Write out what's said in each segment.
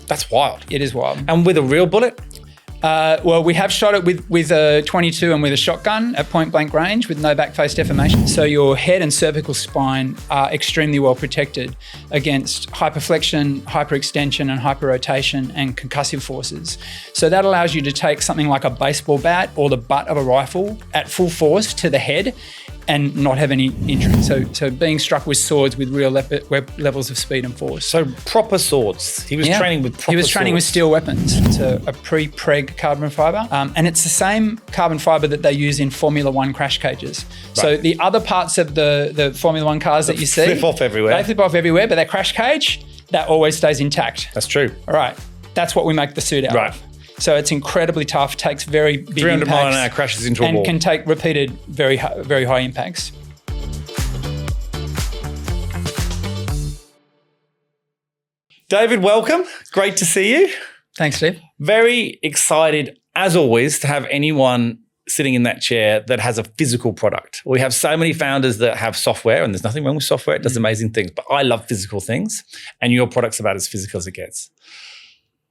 That's wild. It is wild. And with a real bullet? Well, we have shot it with a 22 and with a shotgun at point blank range with no back face deformation. So your head and cervical spine are extremely well protected against hyperflexion, hyperextension and hyperrotation and concussive forces. So that allows you to take something like a baseball bat or the butt of a rifle at full force to the head and not have any injury. So being struck with swords with real levels of speed and force. So proper swords. He was training with proper swords. He was training with steel weapons. It's a pre-preg carbon fibre. And it's the same carbon fibre that they use in Formula One crash cages. Right. So the other parts of the Formula One cars that you see. Flip off everywhere. They flip off everywhere, but that crash cage, that always stays intact. That's true. All right. That's what we make the suit out of. So it's incredibly tough, takes very big 300 impacts. mile an hour crashes into a wall. And can take repeated very high impacts. David, welcome. Great to see you. Thanks, Steve. Very excited, as always, to have anyone sitting in that chair that has a physical product. We have so many founders that have software, and there's nothing wrong with software. It does amazing things, but I love physical things, and your product's about as physical as it gets.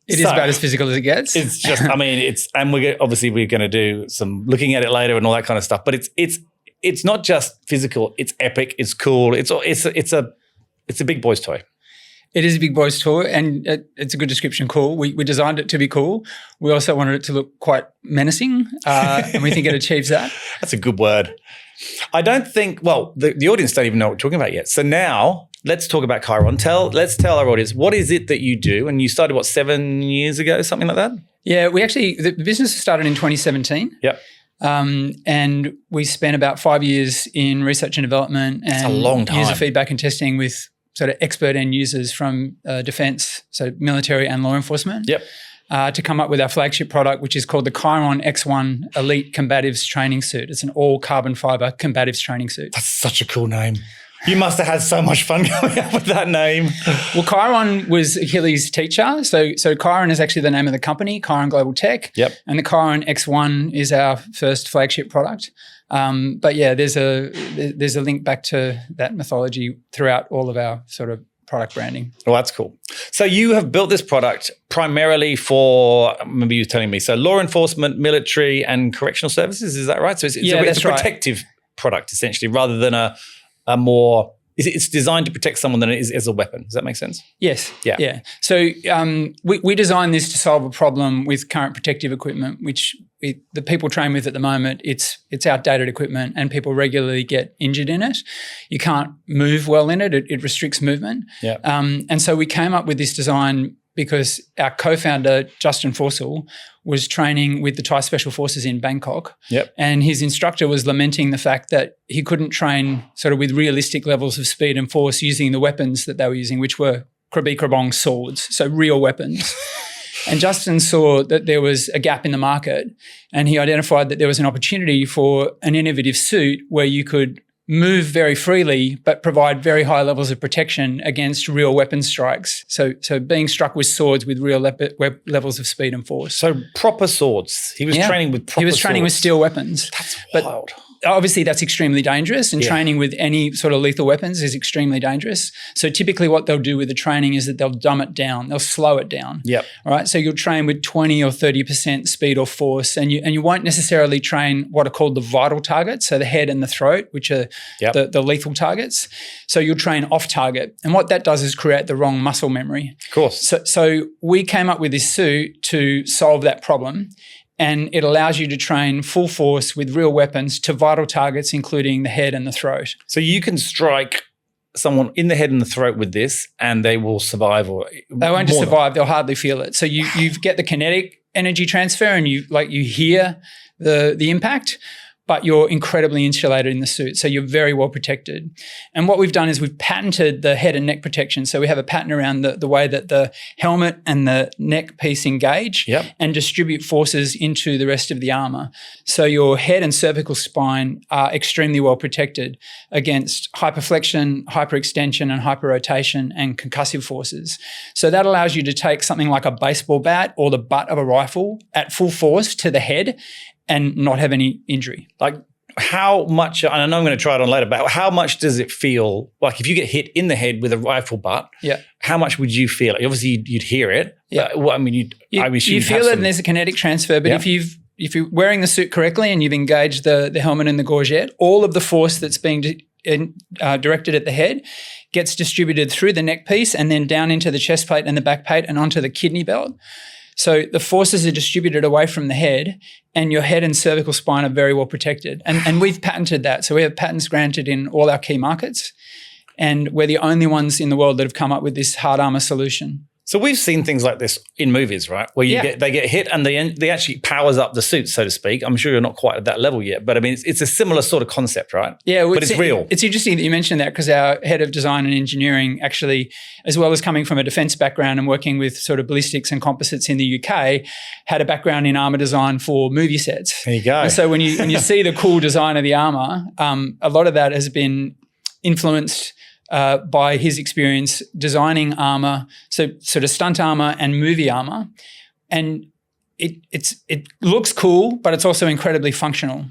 It is about as physical as it gets. It's just, I mean, and we're going to do some looking at it later and all that kind of stuff. But it's not just physical. It's epic. It's cool. It's a big boy's toy. It is a big boy's toy, and it's a good description. Cool. We designed it to be cool. We also wanted it to look quite menacing, and we think it achieves that. That's a good word. I don't think. Well, the audience don't even know what we're talking about yet. So now, let's talk about Chiron. Let's tell our audience, what is it that you do? And you started, 7 years ago, something like that? Yeah, the business started in 2017. Yep. And we spent about 5 years in research and development and That's a long time. User feedback and testing with sort of expert end users from defense, so military and law enforcement. Yep. To come up with our flagship product, which is called the Chiron X1 Elite Combatives Training Suit. It's an all carbon fiber combatives training suit. That's such a cool name. You must have had so much fun coming up with that name. Well, Chiron was Achilles' teacher. So Chiron is actually the name of the company, Chiron Global Tech. Yep. And the Chiron X1 is our first flagship product. But yeah, there's a link back to that mythology throughout all of our sort of product branding. Well, that's cool. So you have built this product primarily for, maybe you're telling me, so law enforcement, military and correctional services, is that right? So it's a protective product essentially, rather than a more, it's designed to protect someone than it is as a weapon. Does that make sense? Yes. Yeah. So we designed this to solve a problem with current protective equipment, which the people train with at the moment, it's outdated equipment and people regularly get injured in it. You can't move well in it. It restricts movement. Yeah. And so we came up with this design because our co-founder, Justin Forsell, was training with the Thai Special Forces in Bangkok. Yep. And his instructor was lamenting the fact that he couldn't train sort of with realistic levels of speed and force using the weapons that they were using, which were krabi krabong swords, so real weapons. And Justin saw that there was a gap in the market, and he identified that there was an opportunity for an innovative suit where you could move very freely but provide very high levels of protection against real weapon strikes. So being struck with swords with real levels of speed and force. So proper swords. He was training with proper swords. He was training with steel weapons. That's wild. Obviously, that's extremely dangerous, and training with any sort of lethal weapons is extremely dangerous. So typically what they'll do with the training is that they'll dumb it down. They'll slow it down. Yep. All right. So you'll train with 20 or 30% speed or force, and you won't necessarily train what are called the vital targets, so the head and the throat, which are the lethal targets. So you'll train off target. And what that does is create the wrong muscle memory. Of course. So we came up with this suit to solve that problem. And it allows you to train full force with real weapons to vital targets, including the head and the throat. So you can strike someone in the head and the throat with this and they will survive, or they won't just survive, they'll hardly feel it. So you get the kinetic energy transfer and you hear the impact, but you're incredibly insulated in the suit. So you're very well protected. And what we've done is we've patented the head and neck protection. So we have a patent around the way that the helmet and the neck piece engage and distribute forces into the rest of the armor. So your head and cervical spine are extremely well protected against hyperflexion, hyperextension and hyperrotation and concussive forces. So that allows you to take something like a baseball bat or the butt of a rifle at full force to the head and not have any injury. Like how much, and I know I'm going to try it on later, but how much does it feel like if you get hit in the head with a rifle butt? Yeah. How much would you feel it? Obviously, you'd hear it. Yeah. But, I mean, you feel it, and there's a kinetic transfer. But if you're wearing the suit correctly and you've engaged the helmet and the gorget, all of the force that's being directed at the head gets distributed through the neck piece and then down into the chest plate and the back plate and onto the kidney belt. So the forces are distributed away from the head, and your head and cervical spine are very well protected. And we've patented that. So we have patents granted in all our key markets, and we're the only ones in the world that have come up with this hard armor solution. So we've seen things like this in movies, right? Where they get hit and they actually powers up the suit, so to speak. I'm sure you're not quite at that level yet, but I mean, it's a similar sort of concept, right? Yeah. But it's real. It's interesting that you mentioned that, because our head of design and engineering actually, as well as coming from a defense background and working with sort of ballistics and composites in the UK, had a background in armor design for movie sets. There you go. And so when you see the cool design of the armor, a lot of that has been influenced by his experience designing armor, so sort of stunt armor and movie armor. And it looks cool, but it's also incredibly functional.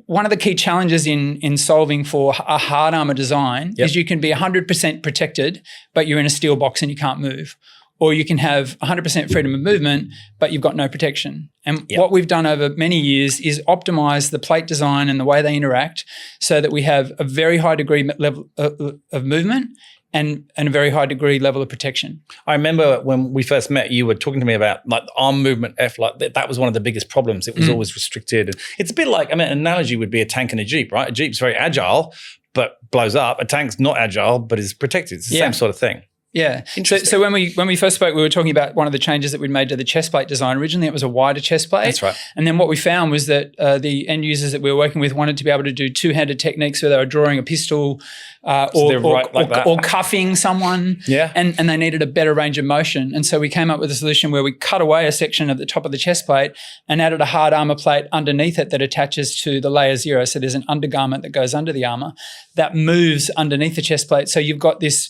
One of the key challenges in solving for a hard armor design is you can be 100% protected, but you're in a steel box and you can't move. Or you can have 100% freedom of movement, but you've got no protection. And what we've done over many years is optimize the plate design and the way they interact so that we have a very high degree level of movement and a very high degree level of protection. I remember when we first met, you were talking to me about like arm movement like that was one of the biggest problems. It was always restricted. And it's a bit like, an analogy would be a tank and a Jeep, right? A Jeep's very agile, but blows up. A tank's not agile, but is protected. It's the same sort of thing. Yeah. So when we first spoke, we were talking about one of the changes that we'd made to the chest plate design. Originally, it was a wider chest plate. That's right. And then what we found was that the end users that we were working with wanted to be able to do two-handed techniques where they were drawing a pistol or cuffing someone. Yeah. And they needed a better range of motion. And so we came up with a solution where we cut away a section at the top of the chest plate and added a hard armor plate underneath it that attaches to the layer 0. So there's an undergarment that goes under the armor that moves underneath the chest plate. So you've got this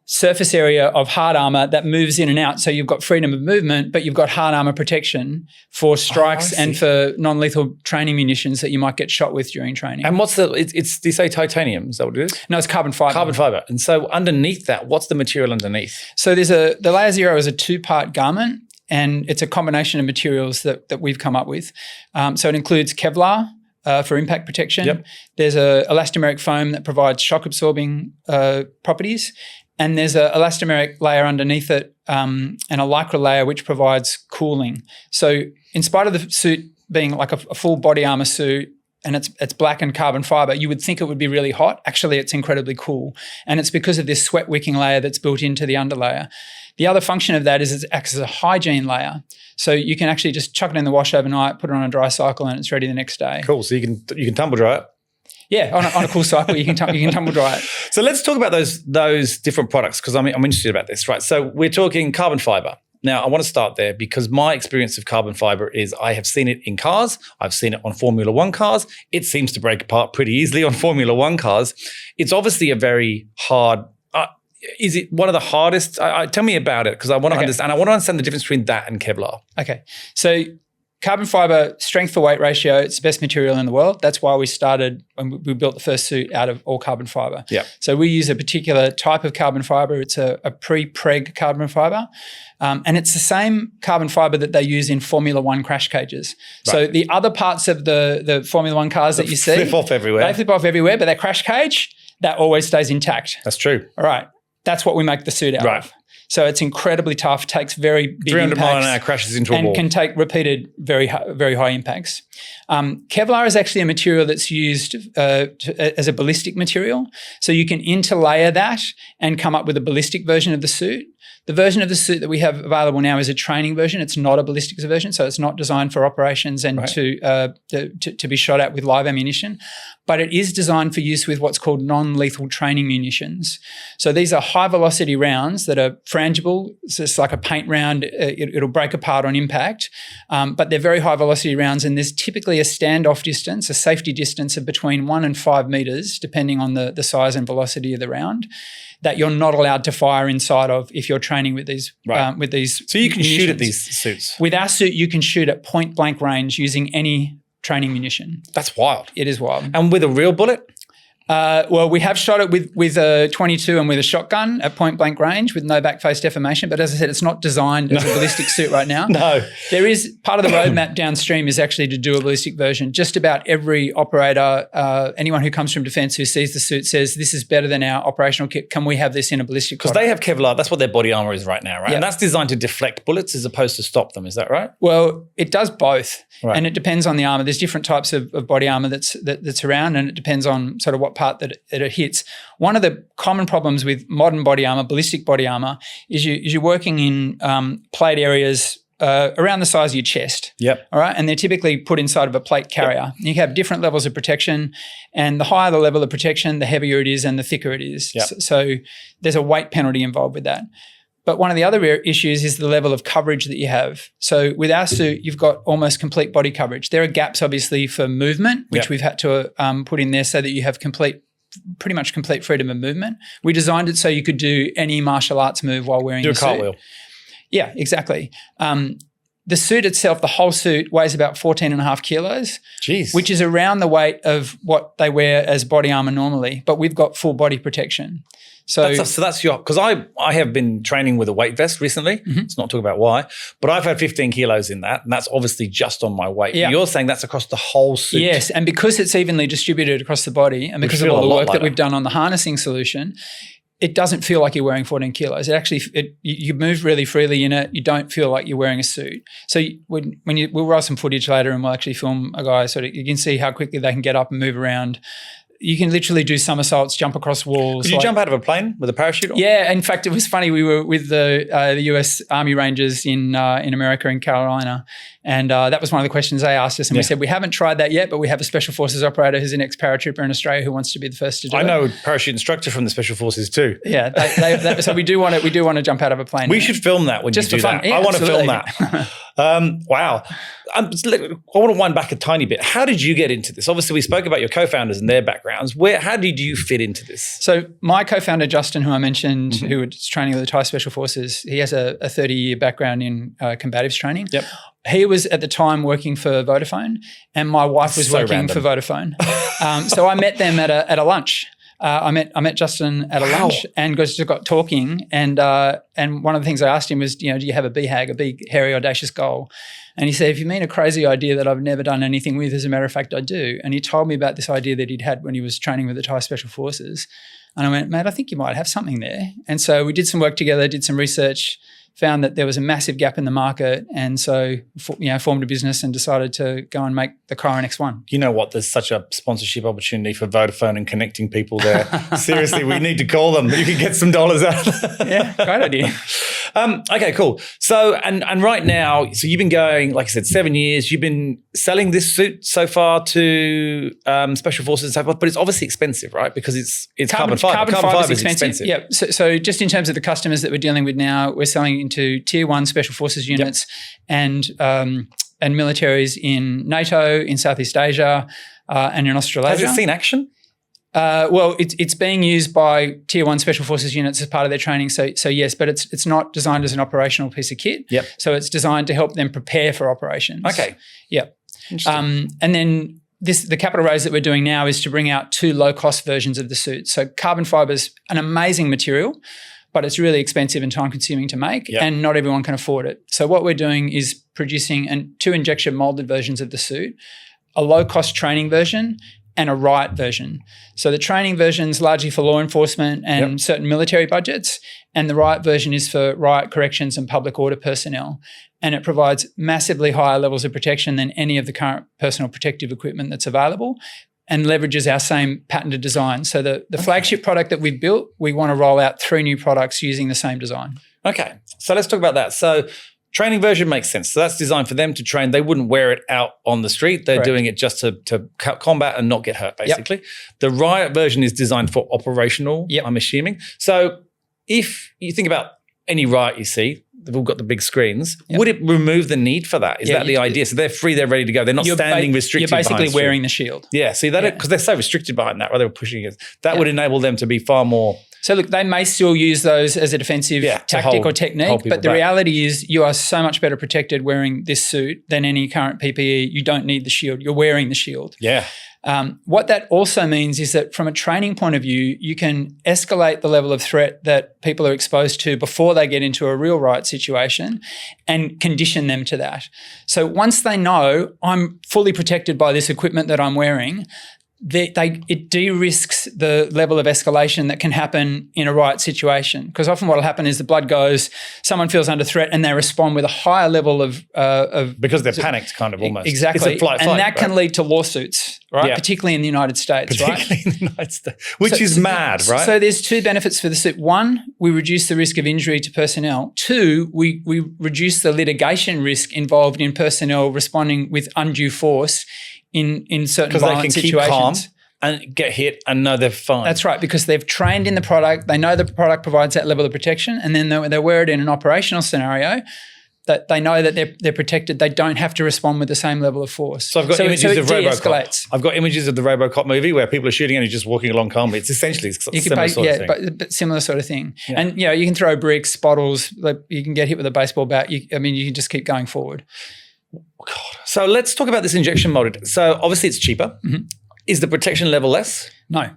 surface area of hard armor that moves in and out. So you've got freedom of movement, but you've got hard armor protection for strikes and for non-lethal training munitions that you might get shot with during training. And what's it's do you say titanium? Is that what it is? No, it's carbon fiber. Carbon fiber. And so underneath that, what's the material underneath? So the layer 0 is a 2-part garment, and it's a combination of materials that we've come up with. So it includes Kevlar, for impact protection. Yep. There's a elastomeric foam that provides shock absorbing properties. And there's an elastomeric layer underneath it and a lycra layer which provides cooling. So in spite of the suit being like a full body armor suit and it's black and carbon fiber, you would think it would be really hot. Actually, it's incredibly cool. And it's because of this sweat wicking layer that's built into the underlayer. The other function of that is it acts as a hygiene layer. So you can actually just chuck it in the wash overnight, put it on a dry cycle, and it's ready the next day. Cool. So you can tumble dry it. Yeah, on a cool cycle, you can tumble dry it. So let's talk about those different products, because I'm interested about this, right? So we're talking carbon fiber. Now, I want to start there because my experience of carbon fiber is I have seen it in cars. I've seen it on Formula One cars. It seems to break apart pretty easily on Formula One cars. It's obviously a very hard. Is it one of the hardest? Tell me about it, because I want to understand. I want to understand the difference between that and Kevlar. Okay, so carbon fiber strength for weight ratio, it's the best material in the world. That's why we started when we built the first suit out of all carbon fiber. Yeah. So we use a particular type of carbon fiber. It's a pre-preg carbon fiber. And it's the same carbon fiber that they use in Formula One crash cages. Right. So the other parts of the Formula One cars that you see, flip off everywhere. They flip off everywhere, but their crash cage, that always stays intact. That's true. All right. That's what we make the suit out of. So it's incredibly tough, takes very big 300 impacts. 300 mile an hour crashes into a wall. And can take repeated very high impacts. Kevlar is actually a material that's used as a ballistic material. So you can interlayer that and come up with a ballistic version of the suit. The version of the suit that we have available now is a training version. It's not a ballistics version, so it's not designed for operations and to be shot at with live ammunition. But it is designed for use with what's called non-lethal training munitions. So these are high-velocity rounds that are frangible. So it's like a paint round. It'll break apart on impact. But they're very high-velocity rounds, and there's typically a standoff distance, a safety distance of between 1 and 5 meters, depending on the size and velocity of the round, that you're not allowed to fire inside of if you're training with these. So you can shoot at these suits? With our suit, you can shoot at point-blank range using any training munition. That's wild. It is wild. And with a real bullet? Well, we have shot it with a 22 and with a shotgun at point blank range with no back face deformation. But as I said, it's not designed as a ballistic suit right now. No. There is part of the roadmap downstream is actually to do a ballistic version. Just about every operator, anyone who comes from defence who sees the suit says, this is better than our operational kit. Can we have this in a ballistic Because they have Kevlar. That's what their body armour is right now, right? Yeah. And that's designed to deflect bullets as opposed to stop them. Is that right? Well, it does both. Right. And it depends on the armour. There's different types of body armour that's around, and it depends on sort of what part that it hits. One of the common problems with modern body armour, ballistic body armour, is you're working in plate areas around the size of your chest. Yep. All right. And they're typically put inside of a plate carrier. Yep. You have different levels of protection, and the higher the level of protection, the heavier it is and the thicker it is. Yep. So there's a weight penalty involved with that. But one of the other issues is the level of coverage that you have. So with our suit, you've got almost complete body coverage. There are gaps, obviously, for movement, which we've had to put in there so that you have pretty much complete freedom of movement. We designed it so you could do any martial arts move while wearing the suit. Do a cartwheel. Yeah, exactly. The suit itself, the whole suit, weighs about 14.5 kilos, Jeez. which is around the weight of what they wear as body armor normally, but we've got full body protection. So that's your, because I have been training with a weight vest recently. Mm-hmm. Let's not talk about why, but I've had 15 kilos in that, and that's obviously just on my weight. Yeah. You're saying that's across the whole suit. Yes, and because it's evenly distributed across the body, and because of all the work that we've done on the harnessing solution, it doesn't feel like you're wearing 14 kilos. It actually, you move really freely in it. You don't feel like you're wearing a suit. So we'll roll some footage later, and we'll actually film a guy so that you can see how quickly they can get up and move around. You can literally do somersaults, jump across walls. Did you jump out of a plane with a parachute on? Yeah, in fact, it was funny. We were with the U.S. Army Rangers in America, in Carolina, and that was one of the questions they asked us. And we said, we haven't tried that yet, but we have a Special Forces operator who's an ex-paratrooper in Australia who wants to be the first to do it. I know a parachute instructor from the Special Forces too. Yeah, so we do want to jump out of a plane. We should film that when just you do for fun. that. Yeah, I want absolutely. to film that. Wow. I want to wind back a tiny bit. How did you get into this? Obviously, we spoke about your co-founders and their backgrounds. How did you fit into this? So my co-founder, Justin, who I mentioned, who was training with the Thai Special Forces, he has a 30-year background in combatives training. Yep. He was at the time working for Vodafone, and my wife was working for Vodafone. So I met them at a lunch. I met Justin at a lunch and just got talking. And one of the things I asked him was, do you have a BHAG, a big, hairy, audacious goal? And he said, if you mean a crazy idea that I've never done anything with, as a matter of fact, I do. And he told me about this idea that he'd had when he was training with the Thai Special Forces. And I went, mate, I think you might have something there. And so we did some work together, did some research, found that there was a massive gap in the market, and so formed a business and decided to go and make the Chiron X1. You know what? There's such a sponsorship opportunity for Vodafone and connecting people there. Seriously, we need to call them. You can get some dollars out. Yeah, great idea. Okay, cool. So, and right now, so you've been going, like I said, 7 years. You've been selling this suit so far to Special Forces and so forth, but it's obviously expensive, right? Because it's carbon fiber. Carbon fiber is expensive. Yeah. So just in terms of the customers that we're dealing with now, we're selling into Tier 1 Special Forces units and militaries in NATO, in Southeast Asia, and in Australasia. Has it seen action? Well, it's being used by Tier 1 Special Forces units as part of their training. So yes, but it's not designed as an operational piece of kit. Yep. So it's designed to help them prepare for operations. Okay. Yep. And then the capital raise that we're doing now is to bring out 2 low-cost versions of the suit. So carbon fiber is an amazing material, but it's really expensive and time-consuming to make, and not everyone can afford it. So what we're doing is producing 2 injection molded versions of the suit, a low-cost training version, and a riot version. So the training version is largely for law enforcement and certain military budgets, and the riot version is for riot corrections and public order personnel. And it provides massively higher levels of protection than any of the current personal protective equipment that's available, and leverages our same patented design. So the flagship product that we've built, we want to roll out 3 new products using the same design. Okay, so let's talk about that. So training version makes sense. So that's designed for them to train. They wouldn't wear it out on the street. They're doing it just to combat and not get hurt, basically. The riot version is designed for operational, I'm assuming. So if you think about any riot you see, they've all got the big screens. Would it remove the need for that? Is that the idea? So they're free, they're ready to go. They're not standing restricted. You're basically wearing the shield. Yeah, see that because they're so restricted behind that, right? They were pushing it. That would enable them to be far more So look, they may still use those as a defensive tactic or technique, but the reality is you are so much better protected wearing this suit than any current PPE. You don't need the shield. You're wearing the shield. Yeah. What that also means is that from a training point of view, you can escalate the level of threat that people are exposed to before they get into a real riot situation and condition them to that. So once they know I'm fully protected by this equipment that I'm wearing, it de-risks the level of escalation that can happen in a riot situation. Because often what will happen is the blood goes, someone feels under threat and they respond with a higher level of because they're panicked kind of almost. Exactly. It's a flight, and that can lead to lawsuits, right? Yeah. Particularly in the United States, Particularly in the United States, which is mad, right? So there's two benefits for the suit. One, we reduce the risk of injury to personnel. Two, we reduce the litigation risk involved in personnel responding with undue force in certain violent situations. Because they can keep calm and get hit and know they're fine. That's right, because they've trained in the product. They know the product provides that level of protection, and then they wear it in an operational scenario that they know that they're protected. They don't have to respond with the same level of force. So I've got images of RoboCop. I've got images of the RoboCop movie where people are shooting and he's just walking along calmly. It's essentially similar sort of thing. But similar sort of thing. Yeah. And you can throw bricks, bottles. You can get hit with a baseball bat. You can just keep going forward. God. So let's talk about this injection molded. So obviously it's cheaper. Mm-hmm. Is the protection level less? No.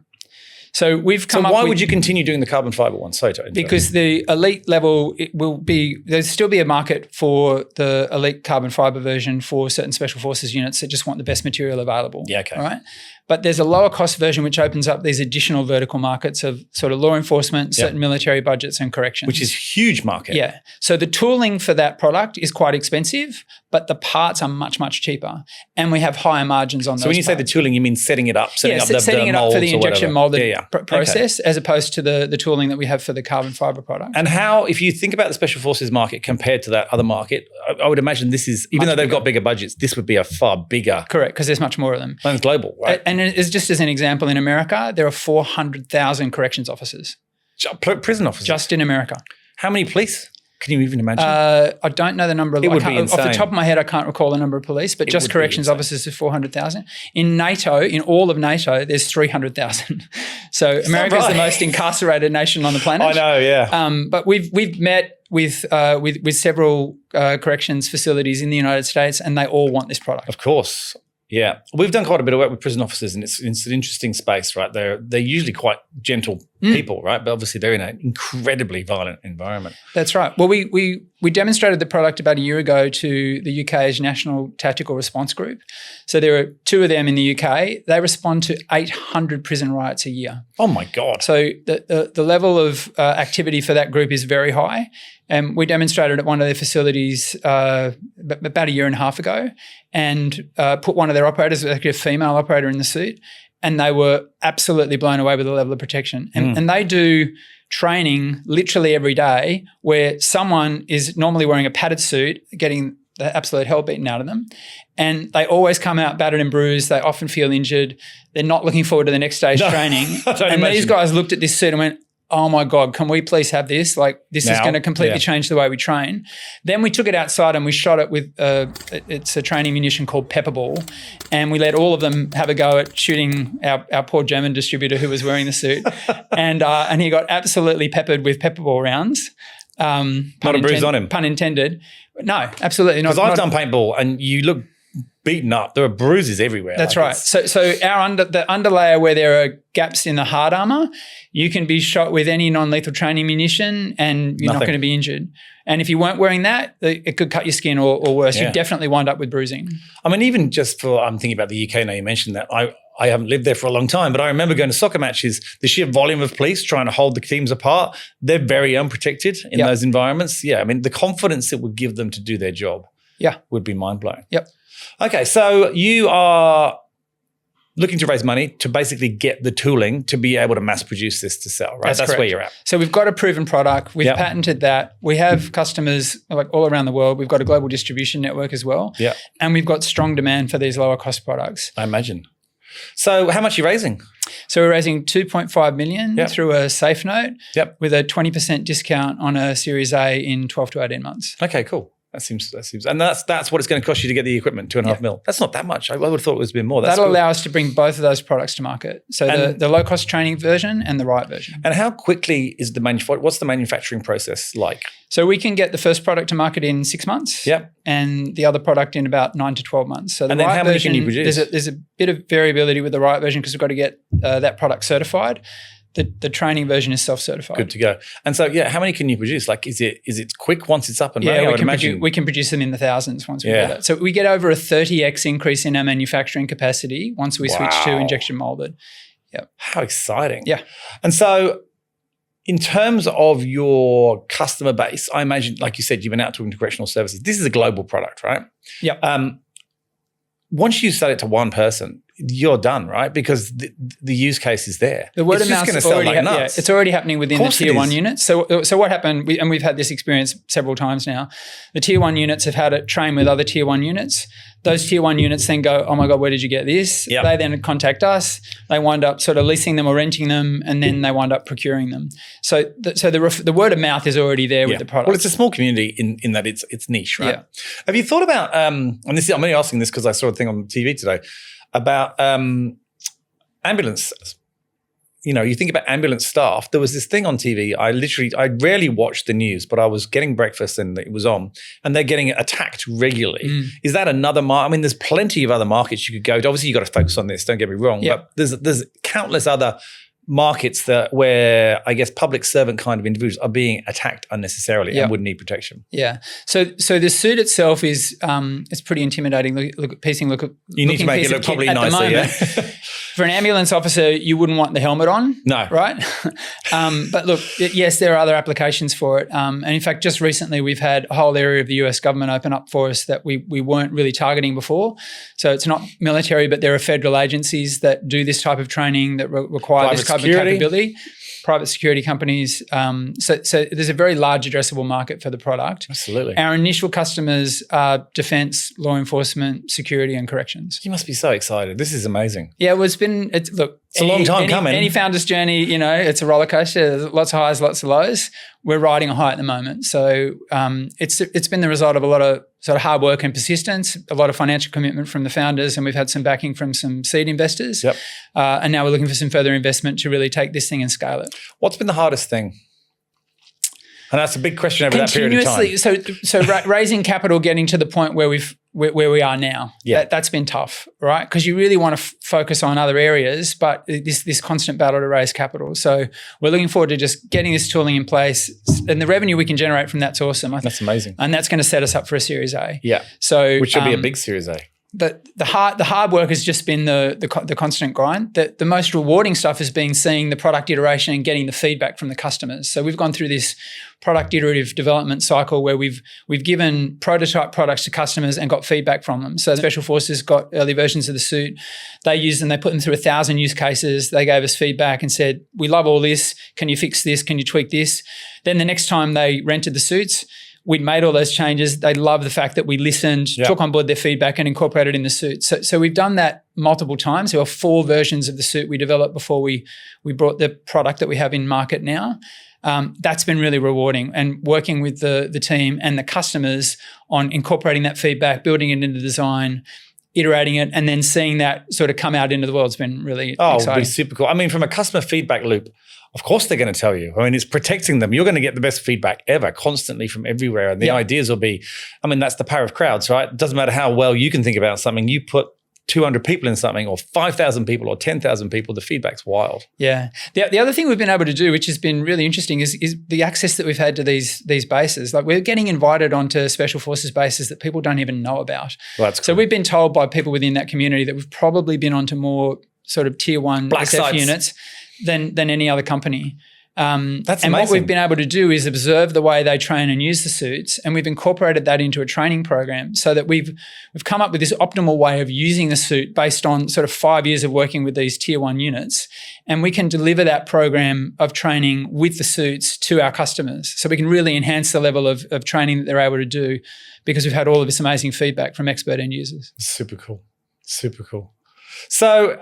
So we've come up with... So why would you continue doing the carbon fiber one? Because the elite level, there'll still be a market for the elite carbon fiber version for certain special forces units that just want the best material available. Yeah, okay. All right. But there's a lower cost version which opens up these additional vertical markets of sort of law enforcement, certain military budgets and corrections. Which is huge market. Yeah. So the tooling for that product is quite expensive, but the parts are much, much cheaper. And we have higher margins on those. So when you say the tooling, you mean setting it up, setting up for the injection molded process as opposed to the tooling that we have for the carbon fiber product. And how, if you think about the special forces market compared to that other market, I would imagine this is, even though they've got bigger budgets, this would be a far bigger. Correct, because there's much more of them. And it's global, right? And it's just as an example, in America, there are 400,000 corrections officers. Prison officers? Just in America. How many police? Can you even imagine? I don't know the number. It would be insane. Off the top of my head, I can't recall the number of police, but just corrections officers is 400,000. In NATO, in all of NATO, there's 300,000. So America is the most incarcerated nation on the planet. I know, yeah. But we've met with several corrections facilities in the United States, and they all want this product. Of course. Yeah. We've done quite a bit of work with prison officers, and it's an interesting space, right? They're usually quite gentle people, right? But obviously they're in an incredibly violent environment. That's right. Well, we demonstrated the product about a year ago to the UK's National Tactical Response Group. So there are 2 of them in the UK. They respond to 800 prison riots a year. Oh my God. So the level of activity for that group is very high. And we demonstrated at one of their facilities about a year and a half ago and put one of their operators, actually a female operator, in the suit, and they were absolutely blown away with the level of protection. And they do training literally every day where someone is normally wearing a padded suit, getting the absolute hell beaten out of them, and they always come out battered and bruised. They often feel injured. They're not looking forward to the next day's training. And these guys looked at this suit and went, oh my God, can we please have this? Like, this is going to completely change the way we train. Then we took it outside and we shot it with, it's a training munition called Pepperball. And we let all of them have a go at shooting our poor German distributor who was wearing the suit. And he got absolutely peppered with Pepperball rounds. Not a bruise on him. Pun intended. No, absolutely not. Because I've done paintball and you look beaten up. There are bruises everywhere. That's right. So the underlayer where there are gaps in the hard armor, you can be shot with any non-lethal training munition and you're not going to be injured. And if you weren't wearing that, it could cut your skin or worse. You'd definitely wind up with bruising. I mean, even just I'm thinking about the UK now, you mentioned that. I haven't lived there for a long time, but I remember going to soccer matches, the sheer volume of police trying to hold the teams apart. They're very unprotected in those environments. Yeah, I mean, the confidence it would give them to do their job would be mind-blowing. Yep. Okay, so you are looking to raise money to basically get the tooling to be able to mass produce this to sell, right? That's where you're at. So we've got a proven product. We've patented that. We have customers like all around the world. We've got a global distribution network as well. Yeah. And we've got strong demand for these lower cost products. I imagine. So how much are you raising? So we're raising 2.5 million through a safe note with a 20% discount on a Series A in 12 to 18 months. Okay, cool. That seems, and that's what it's going to cost you to get the equipment, $2.5 million. That's not that much. I would have thought it was a bit more. That'll allow us to bring both of those products to market. So the low cost training version and the riot version. And how quickly is what's the manufacturing process like? So we can get the first product to market in 6 months. Yep. And the other product in about 9 to 12 months. So and then how many can you produce? There's a bit of variability with the riot version because we've got to get that product certified. The training version is self-certified. Good to go. And so, how many can you produce? Like, is it quick once it's up and running? We can produce them in the thousands once we get it. So we get over a 30x increase in our manufacturing capacity once we switch to injection molded. Yep. How exciting. Yeah. And so in terms of your customer base, I imagine, like you said, you've been out talking to correctional services. This is a global product, right? Yeah. Once you sell it to one person, you're done, right? Because the use case is there. The word of mouth is already it's already happening within the tier 1 units. So what happened, we've had this experience several times now. The tier 1 units have had it train with other tier 1 units. Those tier 1 units then go, oh my God, where did you get this? Yep. They then contact us. They wind up sort of leasing them or renting them, and then they wind up procuring them. So the word of mouth is already there with the product. Well, it's a small community in that it's niche, right? Yeah. Have you thought about, and I'm only asking this because I saw a thing on TV today, about ambulance. You think about ambulance staff. There was this thing on TV. I rarely watched the news, but I was getting breakfast and it was on, and they're getting attacked regularly. Is that another market? I mean, there's plenty of other markets you could go to. Obviously, you've got to focus on this. Don't get me wrong, but there's countless other markets where I guess public servant kind of individuals are being attacked unnecessarily and would need protection. Yeah. So the suit itself is it's pretty intimidating. Look at piecing. You need to make it look probably nicer. Yeah. For an ambulance officer, you wouldn't want the helmet on. No. Right? But look, yes, there are other applications for it. And in fact, just recently we've had a whole area of the US government open up for us that we weren't really targeting before. So it's not military, but there are federal agencies that do this type of training that require this type of capability. Private security companies. So there's a very large addressable market for the product. Absolutely. Our initial customers are defense, law enforcement, security, and corrections. You must be so excited. This is amazing. Yeah, well, it's a long time coming. Any founder's journey, it's a roller coaster. There's lots of highs, lots of lows. We're riding a high at the moment. So it's been the result of a lot of sort of hard work and persistence, a lot of financial commitment from the founders, and we've had some backing from some seed investors. Yep. And now we're looking for some further investment to really take this thing and scale it. What's been the hardest thing? And that's a big question over that period of time. So raising capital, getting to the point where we are now. Yeah. That's been tough, right? Because you really want to focus on other areas, but this constant battle to raise capital. So we're looking forward to just getting this tooling in place, and the revenue we can generate from that's awesome. That's amazing. And that's going to set us up for a Series A. Yeah. So which will be a big Series A. The hard work has just been the constant grind. The most rewarding stuff has been seeing the product iteration and getting the feedback from the customers. So we've gone through this product iterative development cycle where we've given prototype products to customers and got feedback from them. So Special Forces got early versions of the suit. They used them. They put them through 1,000 use cases. They gave us feedback and said, "We love all this. Can you fix this? Can you tweak this?" Then the next time they rented the suits, we'd made all those changes. They loved the fact that we listened, took on board their feedback and incorporated it in the suit. So we've done that multiple times. There were 4 versions of the suit we developed before we brought the product that we have in market now. That's been really rewarding, and working with the team and the customers on incorporating that feedback, building it into design, iterating it, and then seeing that sort of come out into the world has been really exciting. It'll be super cool. I mean, from a customer feedback loop, of course they're going to tell you. I mean, it's protecting them. You're going to get the best feedback ever, constantly from everywhere. And the ideas will be, that's the power of crowds, right? It doesn't matter how well you can think about something. You put 200 people in something, or 5,000 people, or 10,000 people, the feedback's wild. Yeah. The other thing we've been able to do, which has been really interesting, is the access that we've had to these bases. Like, we're getting invited onto Special Forces bases that people don't even know about. Well, that's cool. So we've been told by people within that community that we've probably been onto more sort of tier 1 Black SF sites units than any other company. That's amazing. What we've been able to do is observe the way they train and use the suits, and we've incorporated that into a training program so that we've come up with this optimal way of using the suit based on sort of 5 years of working with these tier 1 units, and we can deliver that program of training with the suits to our customers. So we can really enhance the level of training that they're able to do because we've had all of this amazing feedback from expert end users. Super cool. Super cool. So,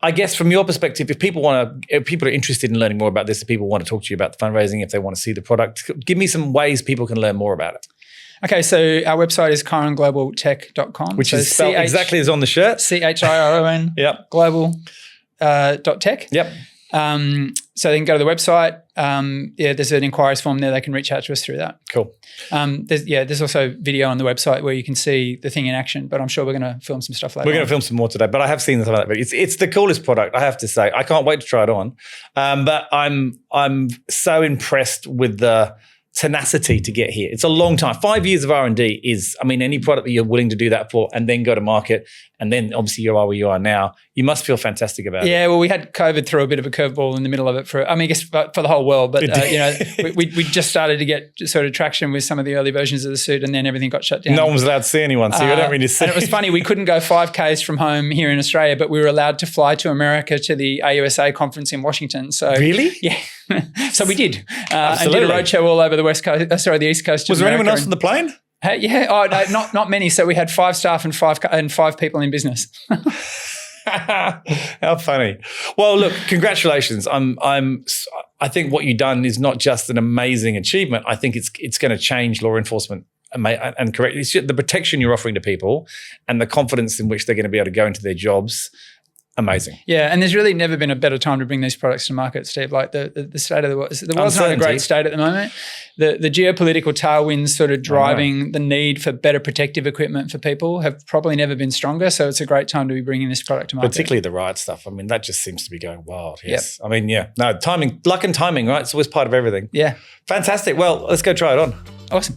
I guess from your perspective, if people are interested in learning more about this, if people want to talk to you about the fundraising, if they want to see the product, give me some ways people can learn more about it. Okay, so our website is chironglobaltech.com. Which is spelled exactly as on the shirt. CHIRON Yep. Global .tech. Yep. So they can go to the website. There's an inquiries form there. They can reach out to us through that. Cool. There's also video on the website where you can see the thing in action, but I'm sure we're going to film some stuff later. We're going to film some more today, but I have seen some of that. But it's the coolest product, I have to say. I can't wait to try it on. But I'm so impressed with the tenacity to get here. It's a long time. 5 years of R&D is, any product that you're willing to do that for and then go to market, and then obviously you are where you are now, you must feel fantastic about it. Yeah, well, we had COVID throw a bit of a curveball in the middle of it for the whole world, but we just started to get sort of traction with some of the early versions of the suit, and then everything got shut down. No one was allowed to see anyone, so you don't really see. And it was funny, we couldn't go 5Ks from home here in Australia, but we were allowed to fly to America to the AUSA conference in Washington. So really? Yeah. So we did. And did a roadshow all over the the East Coast. Was there anyone else on the plane? Yeah. Oh, no, not many. So we had 5 staff and five people in business. How funny. Well, look, congratulations. I think what you've done is not just an amazing achievement. I think it's going to change law enforcement and correct. It's the protection you're offering to people and the confidence in which they're going to be able to go into their jobs. Amazing. Yeah, and there's really never been a better time to bring these products to market, Steve. Like the state of the world. The world's not in a great state at the moment. The geopolitical tailwinds sort of driving the need for better protective equipment for people have probably never been stronger. So it's a great time to be bringing this product to market. Particularly the riot stuff. That just seems to be going wild. Yes. Yep. No, timing, luck and timing, right? It's always part of everything. Yeah. Fantastic. Well, let's go try it on. Awesome.